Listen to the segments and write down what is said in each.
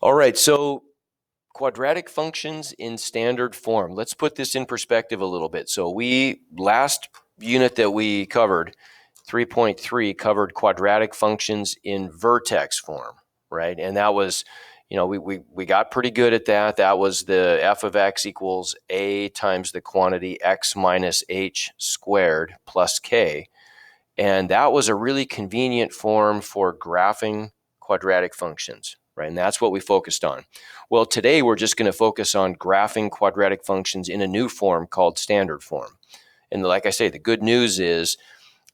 All right, so quadratic functions in standard form. Let's put this in perspective a little bit. So last unit that we covered, 3.3, covered quadratic functions in vertex form, right? And that was, we got pretty good at that. That was the f of x equals a times the quantity x minus h squared plus k. And that was a really convenient form for graphing quadratic functions, right? And that's what we focused on. Well, today we're just going to focus on graphing quadratic functions in a new form called standard form. And like I say, the good news is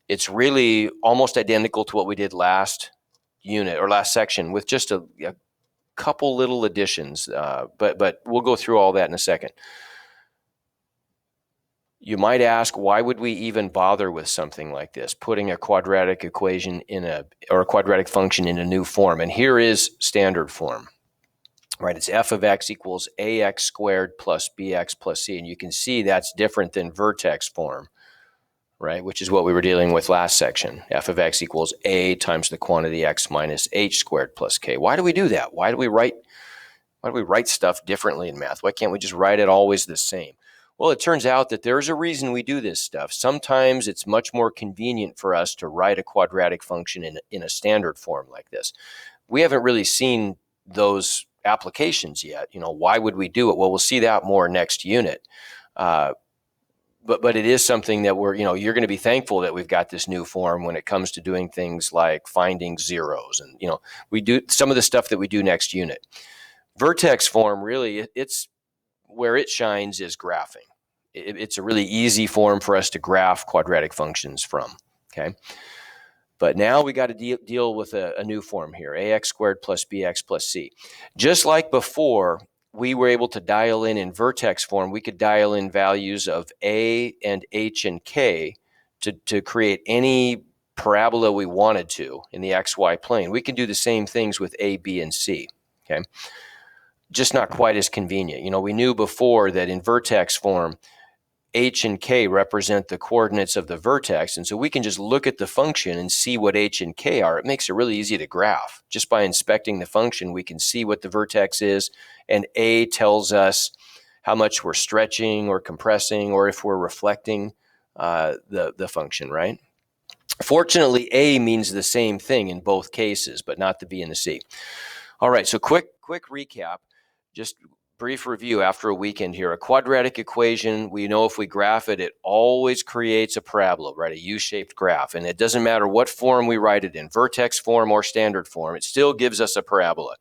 it's really almost identical to what we did last unit or last section with just a couple little additions, but we'll go through all that in a second. You might ask, why would we even bother with something like this, putting a quadratic equation or a quadratic function in a new form? And here is standard form, right? It's f of x equals ax squared plus bx plus c. And you can see that's different than vertex form, right? Which is what we were dealing with last section. F of x equals a times the quantity x minus h squared plus k. Why do we do that? Why do we write stuff differently in math? Why can't we just write it always the same? Well, it turns out that there's a reason we do this stuff. Sometimes it's much more convenient for us to write a quadratic function in a standard form like this. We haven't really seen those applications yet. Why would we do it? Well, we'll see that more next unit. But it is something that you're going to be thankful that we've got this new form when it comes to doing things like finding zeros. And, we do some of the stuff that we do next unit. Vertex form, really, it's where it shines is graphing. It's a really easy form for us to graph quadratic functions from, okay? But now we got to deal with a new form here, ax squared plus bx plus c. Just like before, we were able to dial in vertex form. We could dial in values of a and h and k to create any parabola we wanted to in the xy plane. We can do the same things with a, b, and c, okay? Just not quite as convenient. We knew before that in vertex form, h and k represent the coordinates of the vertex, and so we can just look at the function and see what h and k are. It makes it really easy to graph. Just by inspecting the function, we can see what the vertex is, and a tells us how much we're stretching or compressing, or if we're reflecting the function, right? Fortunately, a means the same thing in both cases, but not the b and the c. All right, so quick recap. Just brief review after a weekend here. A quadratic equation, we know if we graph it, it always creates a parabola, right? A U-shaped graph. And it doesn't matter what form we write it in, vertex form or standard form, it still gives us a parabola.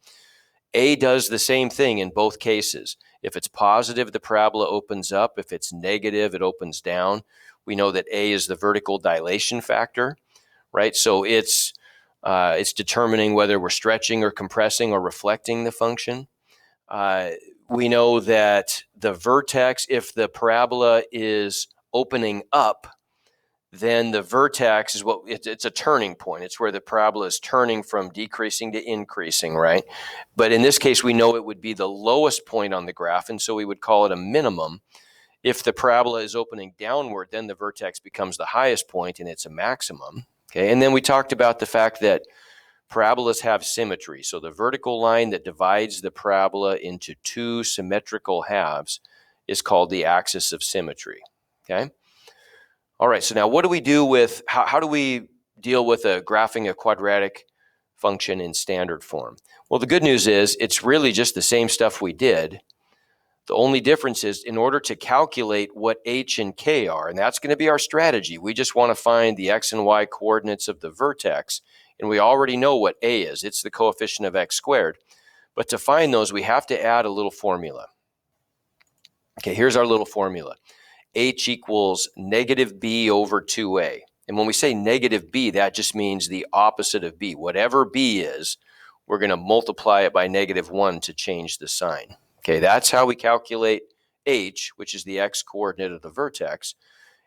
A does the same thing in both cases. If it's positive, the parabola opens up. If it's negative, it opens down. We know that A is the vertical dilation factor, right? So it's determining whether we're stretching or compressing or reflecting the function. We know that the vertex, if the parabola is opening up, then the vertex is it's a turning point. It's where the parabola is turning from decreasing to increasing, right? But in this case, we know it would be the lowest point on the graph, and so we would call it a minimum. If the parabola is opening downward, then the vertex becomes the highest point, and it's a maximum. Okay, and then we talked about the fact that parabolas have symmetry. So the vertical line that divides the parabola into two symmetrical halves is called the axis of symmetry. Okay. All right. So now what do we do with, how do we deal with graphing a quadratic function in standard form? Well, the good news is it's really just the same stuff we did. The only difference is in order to calculate what h and k are, and that's going to be our strategy. We just want to find the x and y coordinates of the vertex. And we already know what a is. It's the coefficient of x squared. But to find those, we have to add a little formula. Okay, here's our little formula. H equals negative b over 2a. And when we say negative b, that just means the opposite of b. Whatever b is, we're going to multiply it by negative 1 to change the sign. Okay, that's how we calculate h, which is the x coordinate of the vertex.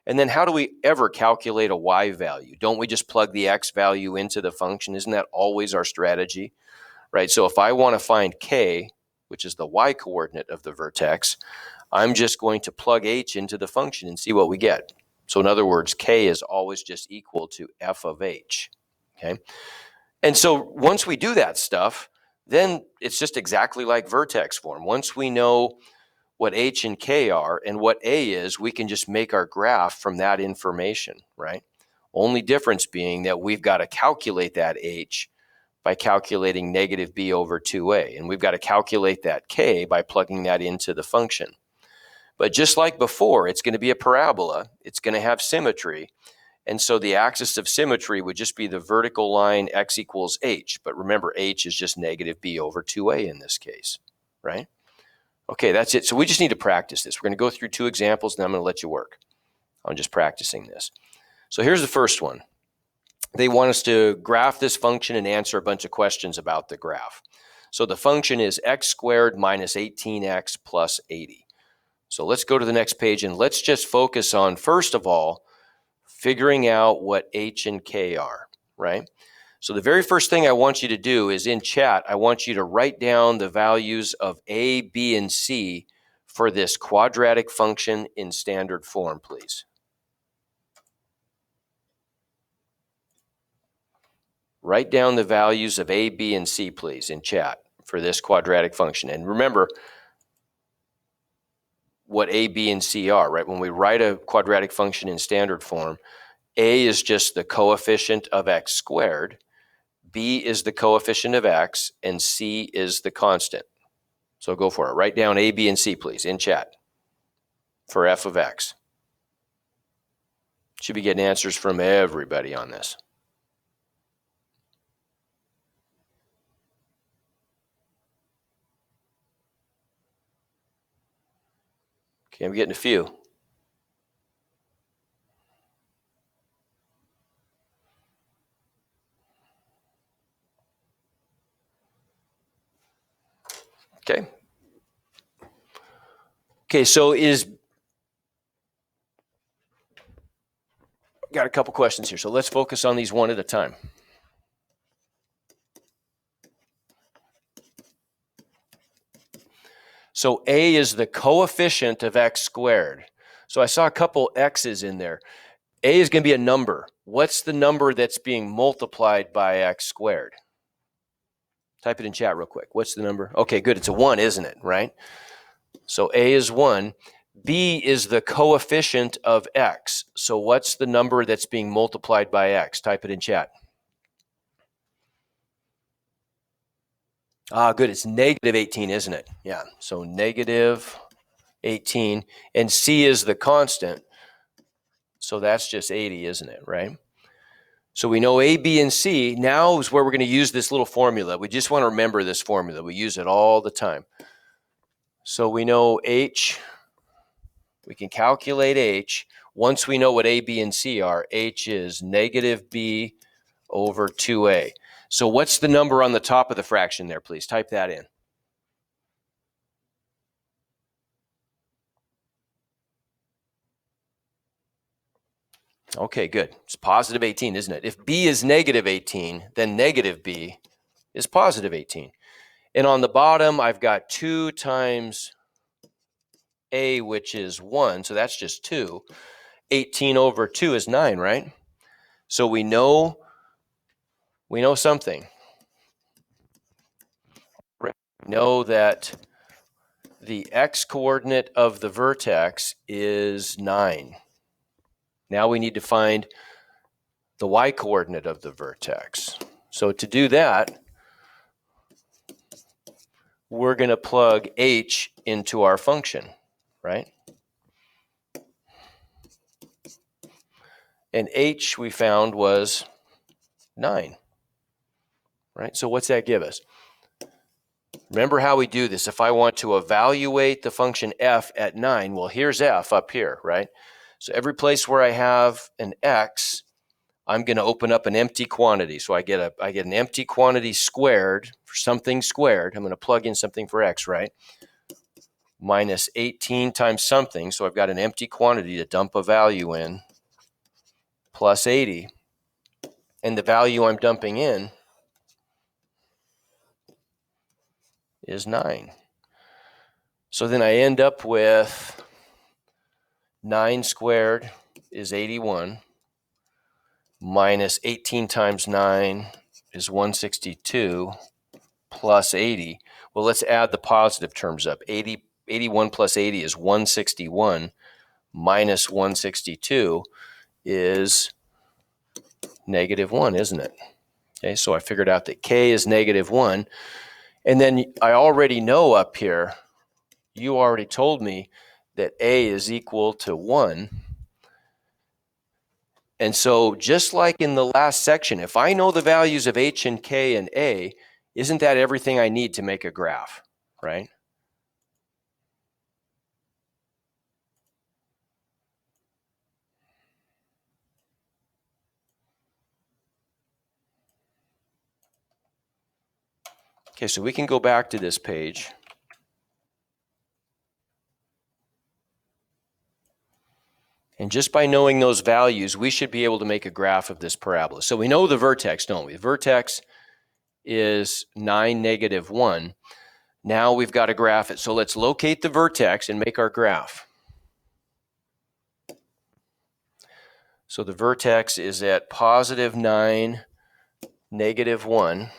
And then how do we ever calculate a y value? Don't we just plug the x value into the function? Isn't that always our strategy? Right? So if I want to find k, which is the y coordinate of the vertex, I'm just going to plug h into the function and see what we get. So in other words, k is always just equal to f of h. Okay? And so once we do that stuff, then it's just exactly like vertex form. Once we know what H and K are and what A is, we can just make our graph from that information, right? Only difference being that we've got to calculate that H by calculating negative B over 2A. And we've got to calculate that K by plugging that into the function. But just like before, it's going to be a parabola. It's going to have symmetry. And so the axis of symmetry would just be the vertical line x equals h. But remember, h is just negative b over 2a in this case, right? Okay, that's it. So we just need to practice this. We're going to go through 2 examples, and I'm going to let you work on just practicing this. So here's the first one. They want us to graph this function and answer a bunch of questions about the graph. So the function is x squared minus 18x plus 80. So let's go to the next page, and let's just focus on, first of all, figuring out what H and K are, right? So the very first thing I want you to do is in chat, I want you to write down the values of A, B, and C for this quadratic function in standard form, please. Write down the values of A, B, and C, please, in chat for this quadratic function. And remember what A, B, and C are, right? When we write a quadratic function in standard form, A is just the coefficient of x squared, B is the coefficient of x, and C is the constant. So go for it. Write down A, B, and C, please, in chat for f of x. Should be getting answers from everybody on this. Okay, I'm getting a few. Okay. Okay, so got a couple questions here. So let's focus on these one at a time. So A is the coefficient of x squared. So I saw a couple x's in there. A is going to be a number. What's the number that's being multiplied by x squared? Type it in chat real quick. What's the number? Okay, good. It's a 1, isn't it? Right? So A is 1. B is the coefficient of x. So what's the number that's being multiplied by x? Type it in chat. Good. It's negative 18, isn't it? Yeah. So negative 18. And C is the constant. So that's just 80, isn't it? Right? So we know A, B, and C. Now is where we're going to use this little formula. We just want to remember this formula. We use it all the time. So we know H. We can calculate H. Once we know what A, B, and C are, H is negative B over 2A. So what's the number on the top of the fraction there, please? Type that in. Okay, good. It's positive 18, isn't it? If B is negative 18, then negative B is positive 18. And on the bottom, I've got 2 times A, which is 1, so that's just 2. 18 over 2 is 9, right? So we know something. We know that the x-coordinate of the vertex is 9. Now we need to find the y-coordinate of the vertex. So to do that, we're going to plug h into our function, right? And h we found was 9, right? So what's that give us? Remember how we do this. If I want to evaluate the function f at 9, well, here's f up here, right? So every place where I have an x, I'm going to open up an empty quantity. So I get an empty quantity squared for something squared. I'm going to plug in something for x, right? Minus 18 times something. So I've got an empty quantity to dump a value in, plus 80. And the value I'm dumping in is 9. So then I end up with 9 squared is 81. Minus 18 times 9 is 162, plus 80. Well, let's add the positive terms up. 81 plus 80 is 161, minus 162 is negative 1, isn't it? Okay, so I figured out that k is negative 1. And then I already know up here, you already told me that a is equal to 1. And so just like in the last section, if I know the values of h and k and a, isn't that everything I need to make a graph, right? Okay, so we can go back to this page. And just by knowing those values, we should be able to make a graph of this parabola. So we know the vertex, don't we? The vertex is 9, negative 1. Now we've got to graph it. So let's locate the vertex and make our graph. So the vertex is at positive 9, negative 1.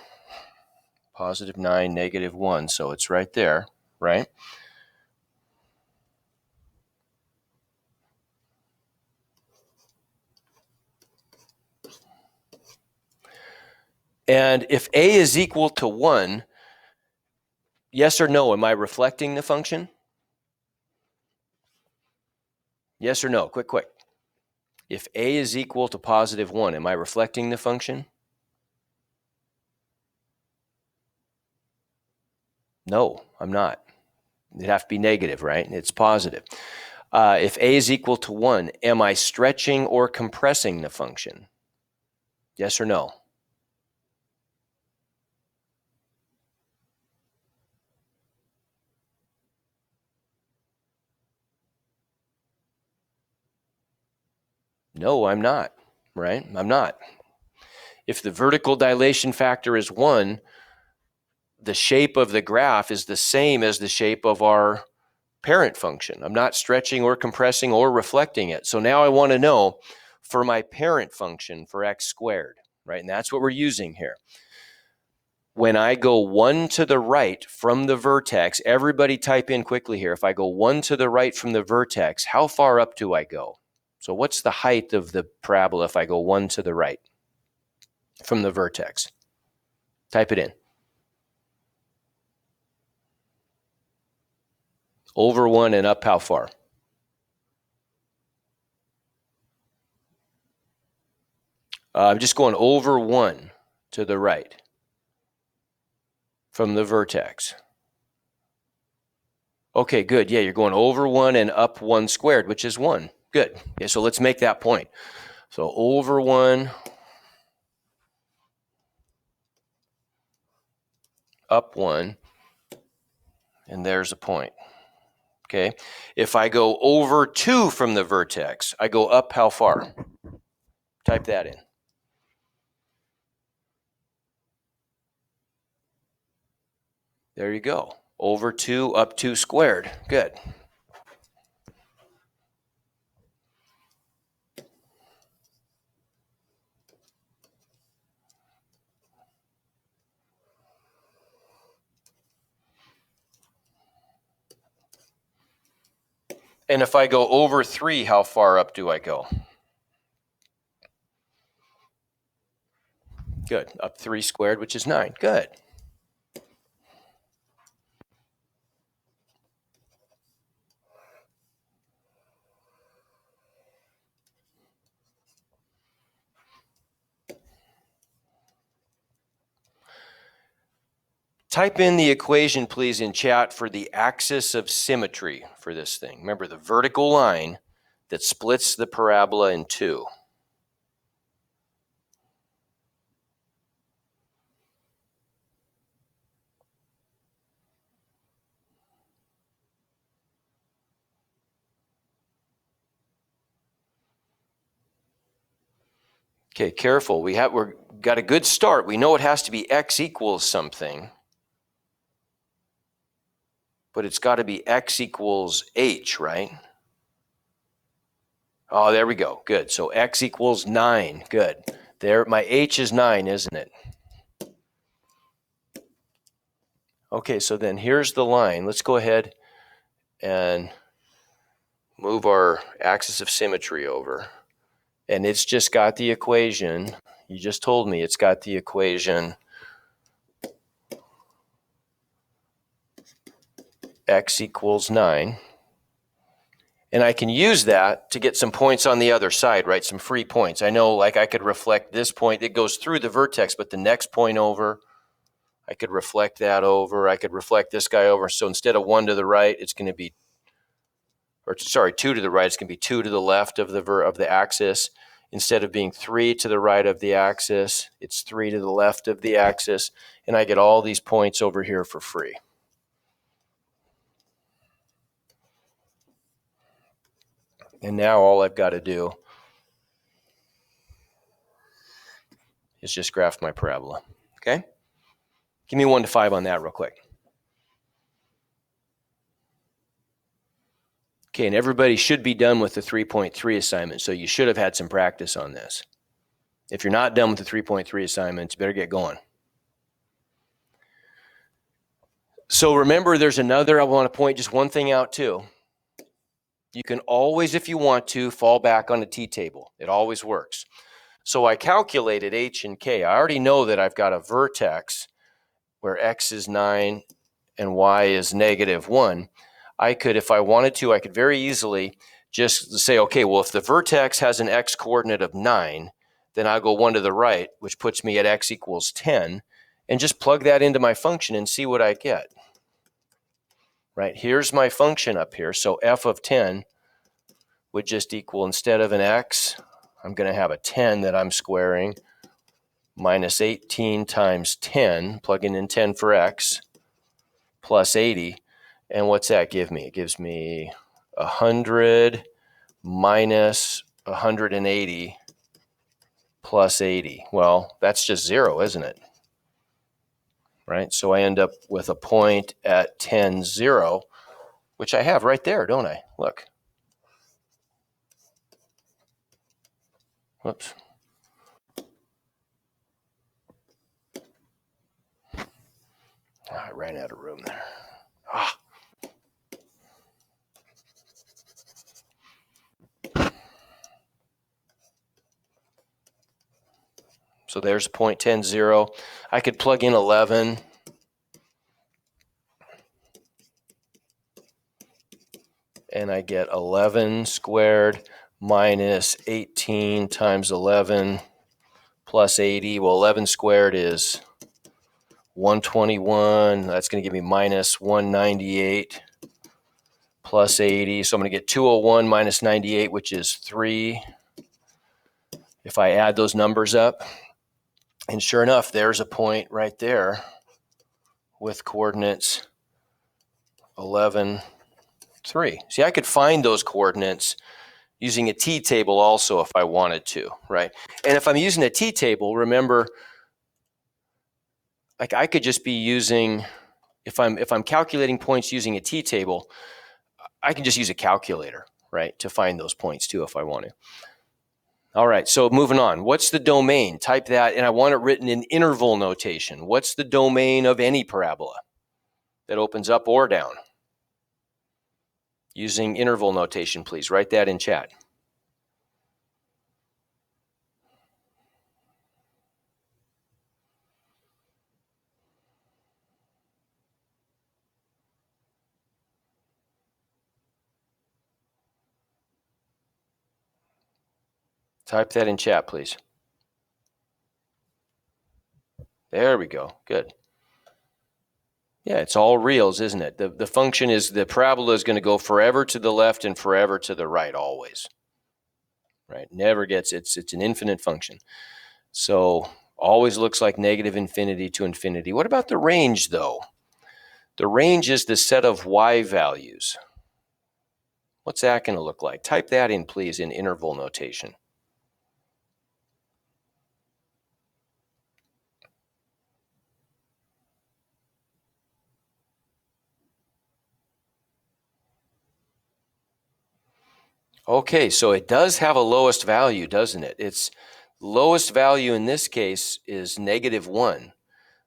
Positive 9, negative 1. So it's right there, right? And if a is equal to 1, yes or no, am I reflecting the function? Yes or no? Quick. If a is equal to positive 1, am I reflecting the function? No, I'm not. It'd have to be negative, right? It's positive. If a is equal to 1, am I stretching or compressing the function? Yes or no? No, I'm not, right? I'm not. If the vertical dilation factor is 1, the shape of the graph is the same as the shape of our parent function. I'm not stretching or compressing or reflecting it. So now I want to know for my parent function for x squared, right? And that's what we're using here. When I go 1 to the right from the vertex, everybody type in quickly here. If I go 1 to the right from the vertex, how far up do I go? So what's the height of the parabola if I go 1 to the right from the vertex? Type it in. Over 1 and up how far? I'm just going over 1 to the right from the vertex. Okay, good. Yeah, you're going over 1 and up 1 squared, which is 1. Good. Okay, so let's make that point. So over 1, up 1, and there's a point. Okay. If I go over 2 from the vertex, I go up how far? Type that in. There you go. Over 2, up 2 squared. Good. And if I go over 3, how far up do I go? Good. Up 3 squared, which is 9. Good. Type in the equation, please, in chat for the axis of symmetry for this thing. Remember the vertical line that splits the parabola in 2. Okay, careful. We've got a good start. We know it has to be x equals something, but it's got to be x equals h, right? Oh, there we go. Good. So x equals 9. Good. There, my h is 9, isn't it? Okay, so then here's the line. Let's go ahead and move our axis of symmetry over. And it's just got the equation. You just told me it's got the equation x equals 9. And I can use that to get some points on the other side, right? Some free points. I know, like, I could reflect this point. It goes through the vertex, but the next point over, I could reflect that over. I could reflect this guy over. So instead of 1 to the right, it's going to be, or sorry, 2 to the right, it's going to be 2 to the left of the axis. Instead of being 3 to the right of the axis, it's 3 to the left of the axis. And I get all these points over here for free. And now all I've got to do is just graph my parabola. Okay? Give me 1 to 5 on that real quick. Okay, and everybody should be done with the 3.3 assignment, so you should have had some practice on this. If you're not done with the 3.3 assignments, you better get going. So remember, there's another, I want to point just one thing out too. You can always, if you want to, fall back on a t-table. It always works. So I calculated h and k. I already know that I've got a vertex where x is 9 and y is -1. I could, if I wanted to, I could very easily just say, okay, well, if the vertex has an x coordinate of 9, then I'll go 1 to the right, which puts me at x equals 10, and just plug that into my function and see what I get. Right, here's my function up here. So f of 10 would just equal, instead of an x, I'm going to have a 10 that I'm squaring, minus 18 times 10, plugging in 10 for x, plus 80. And what's that give me? It gives me 100 minus 180 plus 80. Well, that's just 0, isn't it? Right? So I end up with a point at 10, 0, which I have right there, don't I? Look. Whoops. I ran out of room there. So there's 0.10, 0. I could plug in 11. And I get 11 squared minus 18 times 11 plus 80. Well, 11 squared is 121. That's going to give me minus 198 plus 80. So I'm going to get 201 minus 98, which is 3. If I add those numbers up, and sure enough, there's a point right there with coordinates 11, 3. See, I could find those coordinates using a t-table also if I wanted to, right? And if I'm using a t-table, remember, like, I could just be using, if I'm calculating points using a t-table, I can just use a calculator, right, to find those points too if I want to. All right, so moving on. What's the domain? Type that, and I want it written in interval notation. What's the domain of any parabola that opens up or down? Using interval notation, please. Write that in chat. Type that in chat, please. There we go. Good. Yeah, it's all reals, isn't it? The function is, the parabola is going to go forever to the left and forever to the right always. Right? Never gets, it's an infinite function. So always looks like negative infinity to infinity. What about the range though? The range is the set of y values. What's that going to look like? Type that in, please, in interval notation. Okay, so it does have a lowest value, doesn't it? Its lowest value in this case is -1.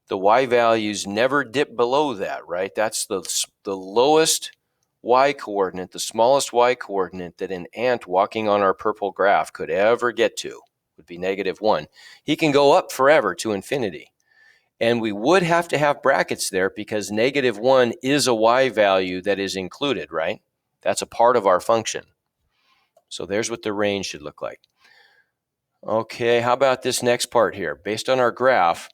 the y values never dip below that, right? That's the lowest y coordinate, the smallest y coordinate that an ant walking on our purple graph could ever get to would be -1. He can go up forever to infinity. And we would have to have brackets there because -1 is a y value that is included, right? That's a part of our function. So there's what the range should look like. Okay, how about this next part here? Based on our graph,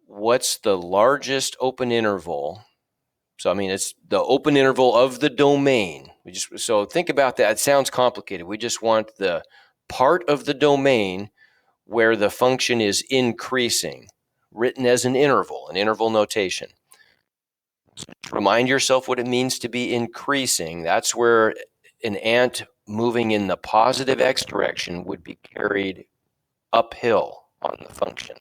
what's the largest open interval? So, I mean, it's the open interval of the domain. So think about that. It sounds complicated. We just want the part of the domain where the function is increasing, written as an interval notation. So remind yourself what it means to be increasing. That's where an ant moving in the positive x direction would be carried uphill on the function.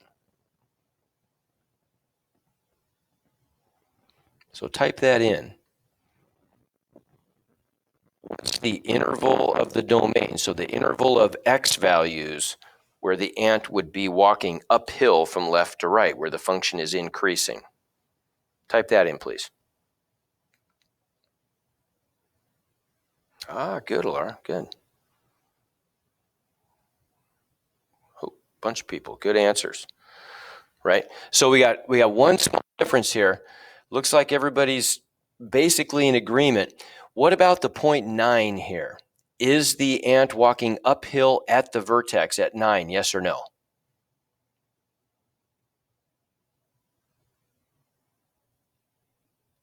So type that in. What's the interval of the domain? So the interval of x values where the ant would be walking uphill from left to right, where the function is increasing. Type that in, please. Ah, good, Laura. Good. Oh, bunch of people. Good answers. Right? So we got one small difference here. Looks like everybody's basically in agreement. What about the point 9 here? Is the ant walking uphill at the vertex at 9? Yes or no?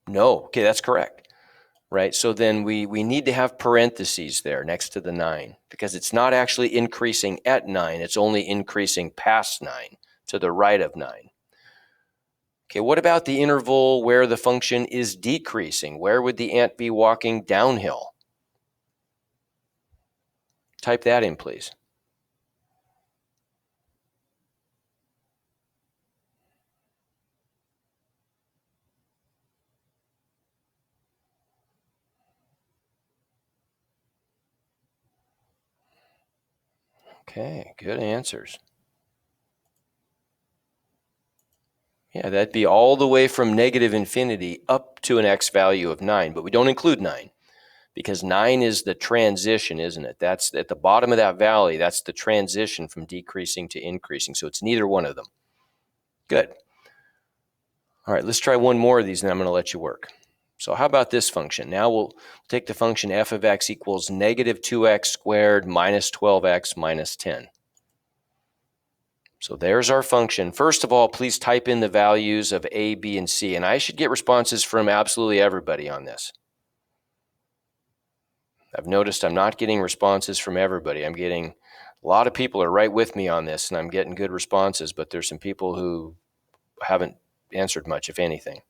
No. Okay, that's correct. Right? So then we need to have parentheses there next to the 9 because it's not actually increasing at 9. It's only increasing past 9 to the right of 9. Okay, what about the interval where the function is decreasing? Where would the ant be walking downhill? Type that in, please. Okay, good answers. Yeah, that'd be all the way from -infinity up to an x value of 9, but we don't include 9 because 9 is the transition, isn't it? That's at the bottom of that valley. That's the transition from decreasing to increasing. So it's neither one of them. Good. All right, let's try one more of these and I'm going to let you work. So how about this function? Now we'll take the function f of x equals -2x squared minus 12x minus 10. So there's our function. First of all, please type in the values of a, b, and c. And I should get responses from absolutely everybody on this. I've noticed I'm not getting responses from everybody. I'm getting a lot of people are right with me on this, and I'm getting good responses, but there's some people who haven't answered much, if anything.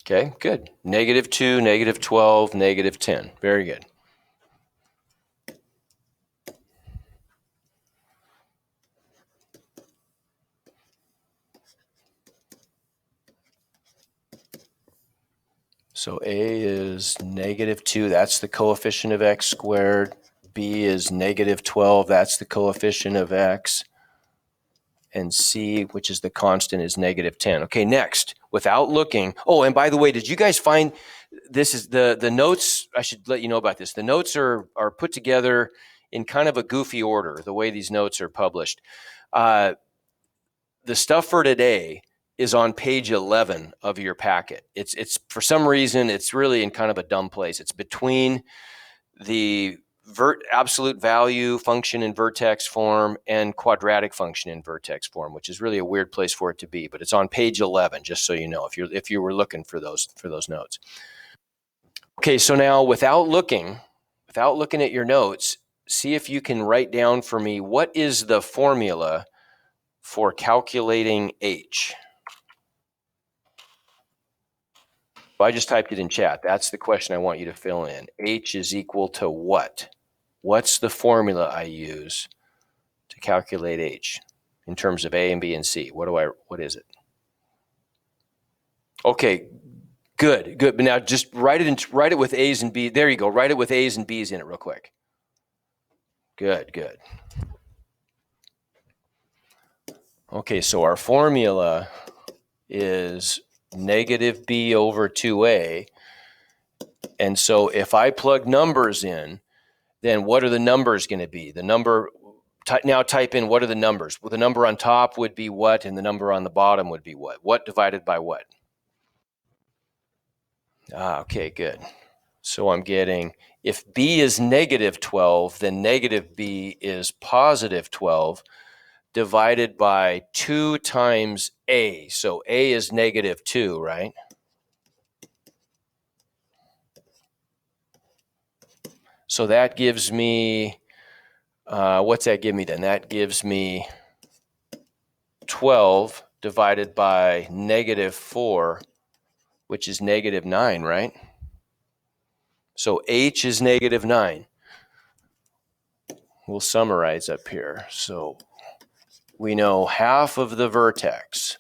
Okay, good. -2, -12, -10. Very good. So a is -2. That's the coefficient of x squared. B is -12. That's the coefficient of x. And c, which is the constant, is -10. Okay, next, without looking. Oh, and by the way, did you guys find this is the notes? I should let you know about this. The notes are put together in kind of a goofy order, the way these notes are published. The stuff for today is on page 11 of your packet. It's for some reason, it's really in kind of a dumb place. It's between the absolute value function in vertex form and quadratic function in vertex form, which is really a weird place for it to be, but it's on page 11, just so you know, if you were looking for those notes. Okay, so now without looking at your notes, see if you can write down for me what is the formula for calculating h. So I just typed it in chat. That's the question I want you to fill in. H is equal to what? What's the formula I use to calculate H in terms of A and B and C? What is it? Okay, good. But now just write it with A's and B's. There you go. Write it with A's and B's in it real quick. Good. Okay, so our formula is negative B over 2A. And so if I plug numbers in, then what are the numbers going to be? The number, now type in what are the numbers? Well, the number on top would be what, and the number on the bottom would be what? What divided by what? Okay, good. So I'm getting, if B is negative 12, then negative B is positive 12 divided by 2 times A. So A is negative 2, right? So that gives me, what's that give me then? That gives me 12 divided by negative 4, which is negative 9, right? So H is negative 9. We'll summarize up here. So we know half of the vertex.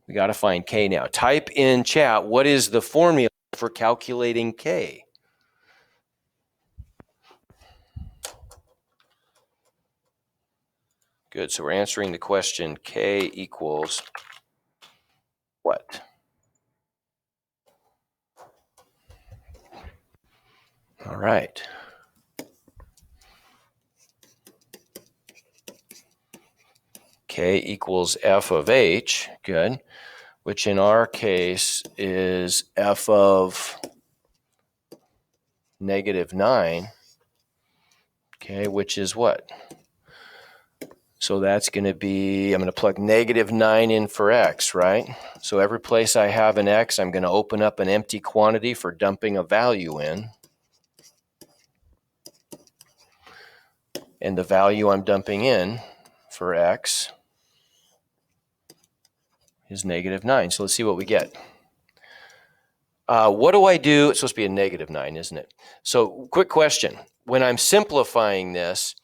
We got to find K now. Type in chat, what is the formula for calculating K? Good, so we're answering the question K equals what? All right. K equals f of h, good, which in our case is f of negative 9, okay, which is what? So that's going to be, I'm going to plug negative 9 in for x, right? So every place I have an x, I'm going to open up an empty quantity for dumping a value in. And the value I'm dumping in for x is negative 9. So let's see what we get. What do I do? It's supposed to be a negative 9, isn't it? So quick question. When I'm simplifying this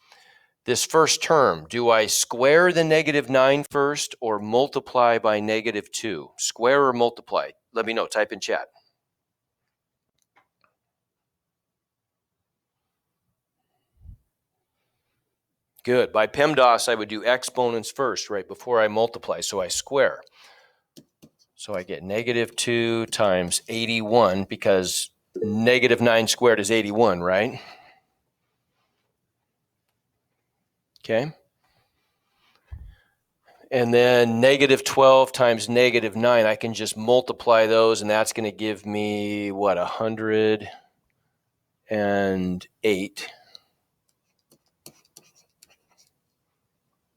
first term, do I square the negative 9 first or multiply by negative 2? Square or multiply? Let me know. Type in chat. Good. By PEMDAS, I would do exponents first, right, before I multiply. So I square. So I get negative 2 times 81 because negative 9 squared is 81, right? Okay. And then negative 12 times negative 9, I can just multiply those, and that's going to give me, what, 108.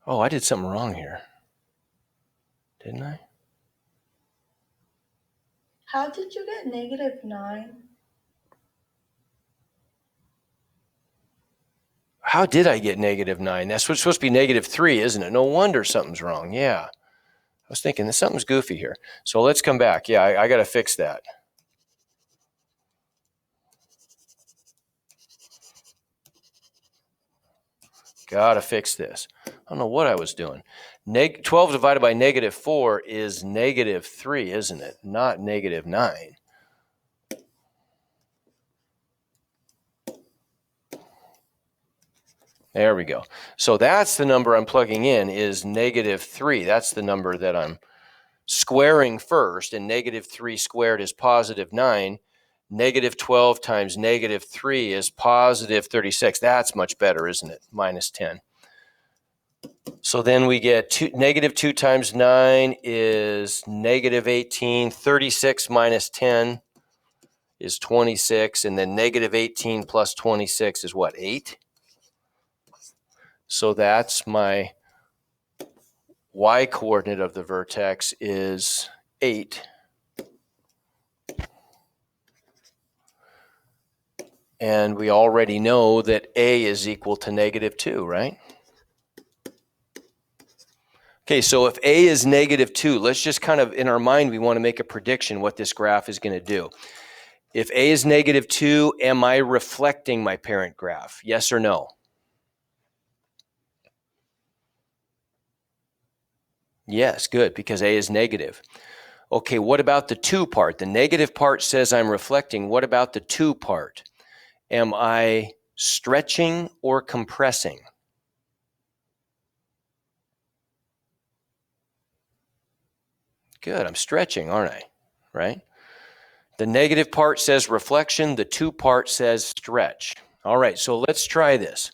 Oh, I did something wrong here. Didn't I? How did you get negative 9? How did I get negative 9? That's supposed to be negative 3, isn't it? No wonder something's wrong. Yeah. I was thinking something's goofy here. So let's come back. Yeah, I got to fix that. Got to fix this. I don't know what I was doing. 12 divided by negative 4 is negative 3, isn't it? Not negative 9. There we go. So that's the number I'm plugging in is negative 3. That's the number that I'm squaring first, and negative 3 squared is positive 9. Negative 12 times negative 3 is positive 36. That's much better, isn't it? Minus 10. So then we get negative 2 times 9 is negative 18. 36 minus 10 is 26. And then negative 18 plus 26 is what, 8? So that's my y-coordinate of the vertex is 8. And we already know that A is equal to negative 2, right? Okay, so if A is -2, let's just kind of, in our mind, we want to make a prediction what this graph is going to do. If A is -2, am I reflecting my parent graph? Yes or no? Yes, good, because A is negative. Okay, what about the 2 part? The negative part says I'm reflecting. What about the 2 part? Am I stretching or compressing? Good, I'm stretching, aren't I? Right? The negative part says reflection. The 2 part says stretch. All right, so let's try this.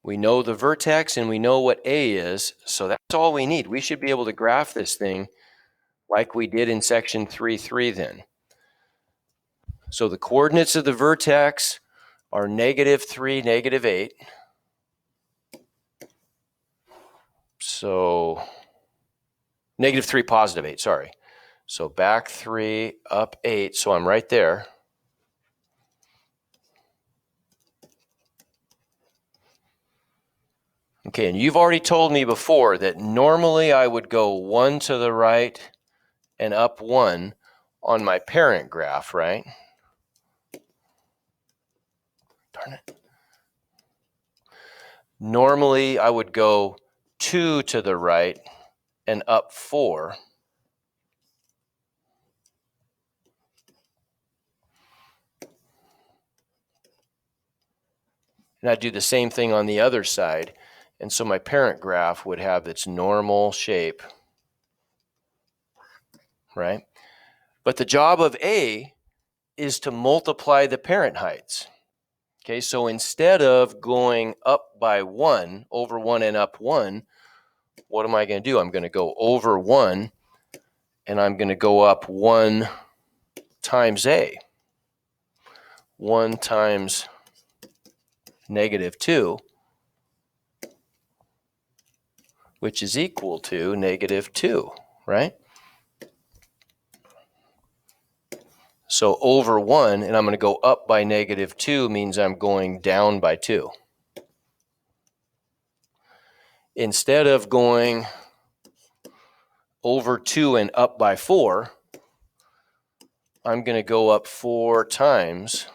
We know the vertex and we know what A is, so that's all we need. We should be able to graph this thing like we did in section 3.3 then. So the coordinates of the vertex are -3, -8. So -3, +8, sorry. So back 3, up 8, so I'm right there. Okay, and you've already told me before that normally I would go 1 to the right and up 1 on my parent graph, right? Darn it. Normally I would go 2 to the right and up 4. And I'd do the same thing on the other side. And so my parent graph would have its normal shape, right? But the job of A is to multiply the parent heights. Okay, so instead of going up by 1, over 1 and up 1, what am I going to do? I'm going to go over 1, and I'm going to go up 1 times A. 1 times -2, which is equal to -2, right? So over 1, and I'm going to go up by -2 means I'm going down by 2. Instead of going over 2 and up by 4, I'm going to go up 4 times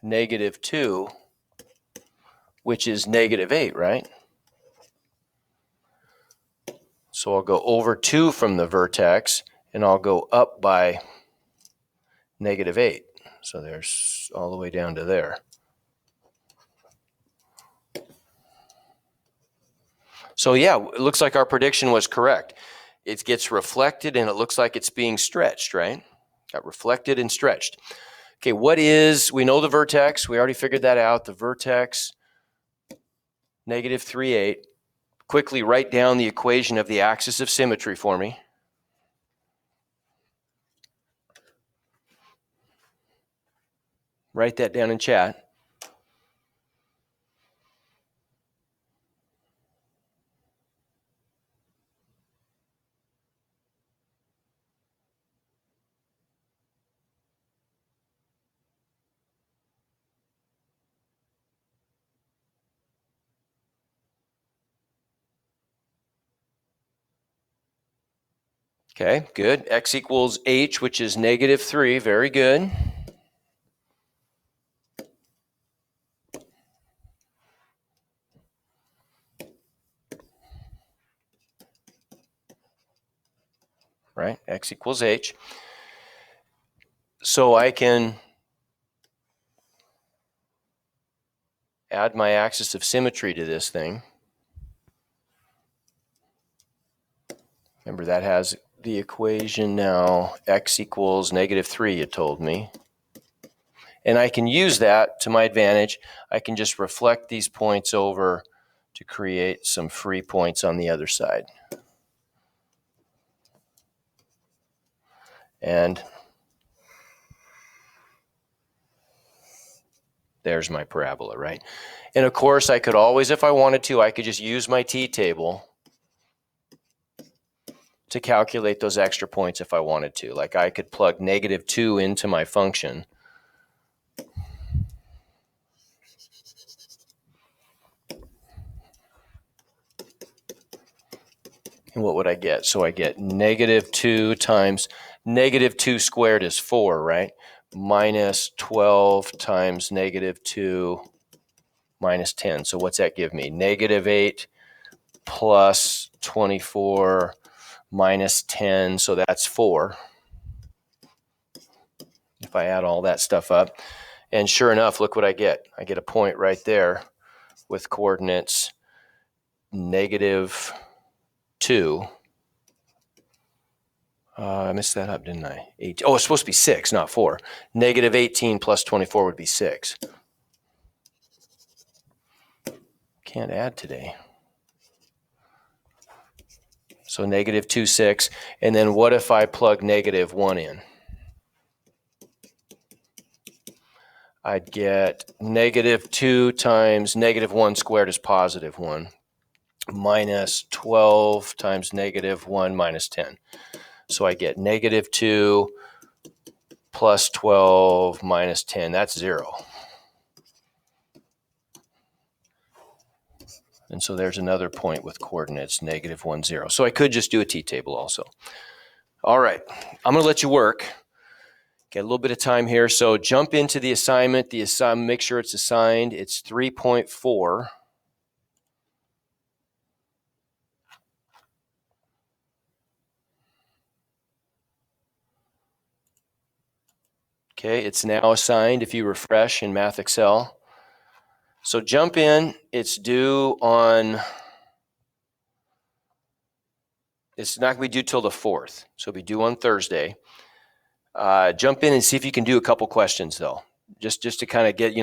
-2, which is -8, right? So I'll go over 2 from the vertex, and I'll go up by -8. So there's all the way down to there. So yeah, it looks like our prediction was correct. It gets reflected, and it looks like it's being stretched, right? Got reflected and stretched. Okay, we know the vertex. We already figured that out. The vertex, -3.8. Quickly write down the equation of the axis of symmetry for me. Write that down in chat. Okay, good. X equals h, which is -3. Very good. Right, x equals h. So I can add my axis of symmetry to this thing. Remember, that has the equation now, x equals -3, you told me. And I can use that to my advantage. I can just reflect these points over to create some free points on the other side. And there's my parabola, right? And of course, I could always, if I wanted to, I could just use my t-table to calculate those extra points if I wanted to. Like I could plug -2 into my function. And what would I get? So I get -2 times -2 squared is 4, right? Minus 12 times -2 minus 10. So what's that give me? -8 plus 24 minus 10. So that's 4. If I add all that stuff up. And sure enough, look what I get. I get a point right there with coordinates -2. I messed that up, didn't I? Oh, it's supposed to be 6, not 4. -18 plus 24 would be 6. Can't add today. So -2, 6. And then what if I plug -1 in? I'd get -2 times -1 squared is +1. Minus 12 times -1 minus 10. So I get -2 plus 12 minus 10. That's 0. And so there's another point with coordinates -1, 0. So I could just do a t-table also. All right, I'm going to let you work. Get a little bit of time here. So jump into the assignment. Make sure it's assigned. It's 3.4. Okay, it's now assigned if you refresh in Math Excel. So jump in. It's due on, it's not going to be due till the 4th. So it'll be due on Thursday. Jump in and see if you can do a couple questions though. Just to kind of get,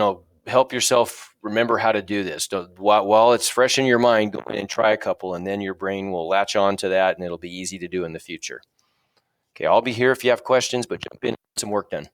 help yourself remember how to do this. While it's fresh in your mind, go in and try a couple, and then your brain will latch on to that and it'll be easy to do in the future. Okay, I'll be here if you have questions, but jump in and get some work done.